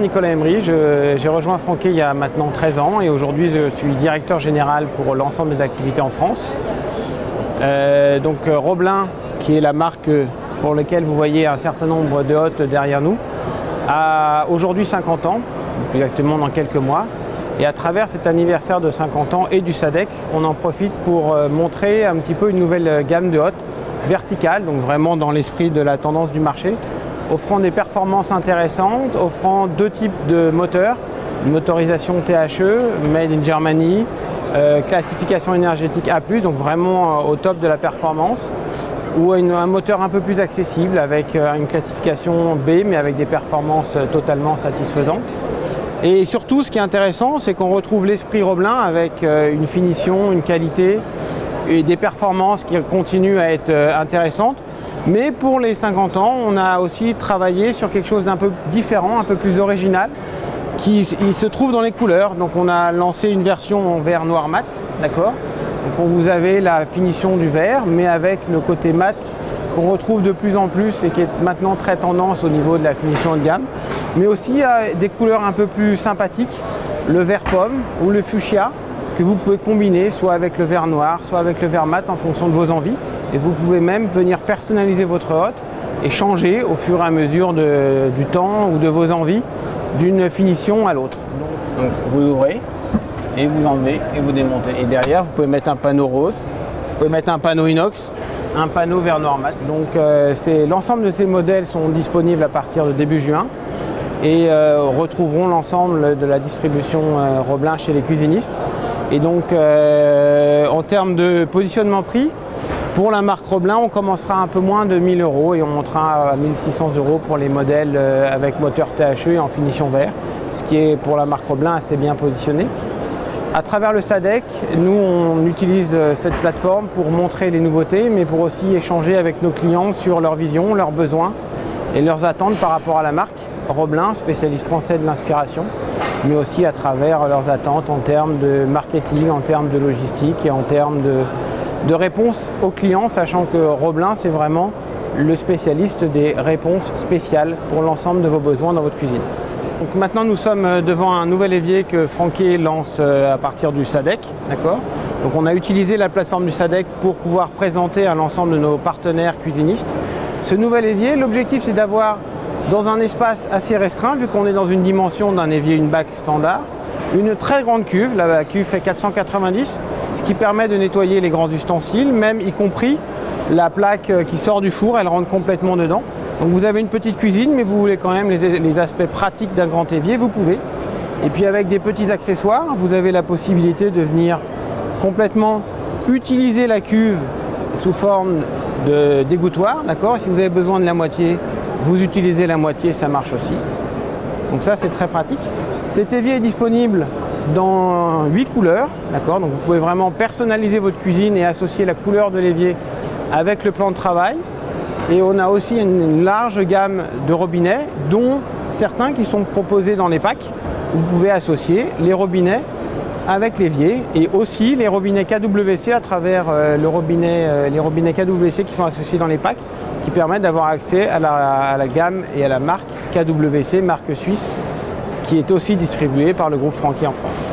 Nicolas Emery, j'ai rejoint Franquet il y a maintenant 13 ans et aujourd'hui je suis directeur général pour l'ensemble des activités en France. Roblin, qui est la marque pour laquelle vous voyez un certain nombre de hôtes derrière nous, a aujourd'hui 50 ans, plus exactement dans quelques mois. Et à travers cet anniversaire de 50 ans et du SADEC, on en profite pour montrer un petit peu une nouvelle gamme de hôtes verticale, donc vraiment dans l'esprit de la tendance du marché, offrant des performances intéressantes, offrant deux types de moteurs, une motorisation THE, Made in Germany, classification énergétique A+, donc vraiment au top de la performance, ou un moteur un peu plus accessible avec une classification B, mais avec des performances totalement satisfaisantes. Et surtout, ce qui est intéressant, c'est qu'on retrouve l'esprit Roblin avec une finition, une qualité et des performances qui continuent à être intéressantes. Mais pour les 50 ans, on a aussi travaillé sur quelque chose d'un peu différent, un peu plus original, qui se trouve dans les couleurs. Donc on a lancé une version en vert noir mat, d'accord. Donc vous avez la finition du vert, mais avec le côté mat qu'on retrouve de plus en plus et qui est maintenant très tendance au niveau de la finition de gamme. Mais aussi des couleurs un peu plus sympathiques, le vert pomme ou le fuchsia, que vous pouvez combiner soit avec le vert noir, soit avec le vert mat en fonction de vos envies. Et vous pouvez même venir personnaliser votre hôte et changer au fur et à mesure du temps ou de vos envies d'une finition à l'autre. Donc vous ouvrez et vous enlevez et vous démontez. Et derrière, vous pouvez mettre un panneau rose, vous pouvez mettre un panneau inox, un panneau vert noir mat. Donc l'ensemble de ces modèles sont disponibles à partir de début juin et retrouveront l'ensemble de la distribution Roblin chez les cuisinistes. Et donc en termes de positionnement prix, pour la marque Roblin, on commencera un peu moins de 1000 € et on montera à 1600 € pour les modèles avec moteur THE et en finition vert, ce qui est pour la marque Roblin assez bien positionné. À travers le SADEC, nous on utilise cette plateforme pour montrer les nouveautés, mais pour aussi échanger avec nos clients sur leurs visions, leurs besoins et leurs attentes par rapport à la marque Roblin, spécialiste français de l'inspiration, mais aussi à travers leurs attentes en termes de marketing, en termes de logistique et en termes de réponse aux clients, sachant que Roblin, c'est vraiment le spécialiste des réponses spéciales pour l'ensemble de vos besoins dans votre cuisine. Donc maintenant, nous sommes devant un nouvel évier que Franquet lance à partir du SADEC, d'accord. Donc on a utilisé la plateforme du SADEC pour pouvoir présenter à l'ensemble de nos partenaires cuisinistes ce nouvel évier. L'objectif, c'est d'avoir, dans un espace assez restreint, vu qu'on est dans une dimension d'un évier, une bac standard, une très grande cuve. La cuve fait 490, ce qui permet de nettoyer les grands ustensiles, même y compris la plaque qui sort du four, elle rentre complètement dedans. Donc vous avez une petite cuisine, mais vous voulez quand même les aspects pratiques d'un grand évier, vous pouvez. Et puis avec des petits accessoires, vous avez la possibilité de venir complètement utiliser la cuve sous forme de dégouttoir, d'accord. Si vous avez besoin de la moitié, vous utilisez la moitié, ça marche aussi. Donc ça, c'est très pratique. Cet évier est disponible dans 8 couleurs, d'accord. Donc vous pouvez vraiment personnaliser votre cuisine et associer la couleur de l'évier avec le plan de travail. Et on a aussi une large gamme de robinets, dont certains qui sont proposés dans les packs. Vous pouvez associer les robinets avec l'évier et aussi les robinets KWC à travers les robinets KWC qui sont associés dans les packs, qui permettent d'avoir accès à la gamme et à la marque KWC, marque suisse, qui est aussi distribuée par le groupe Franquet en France.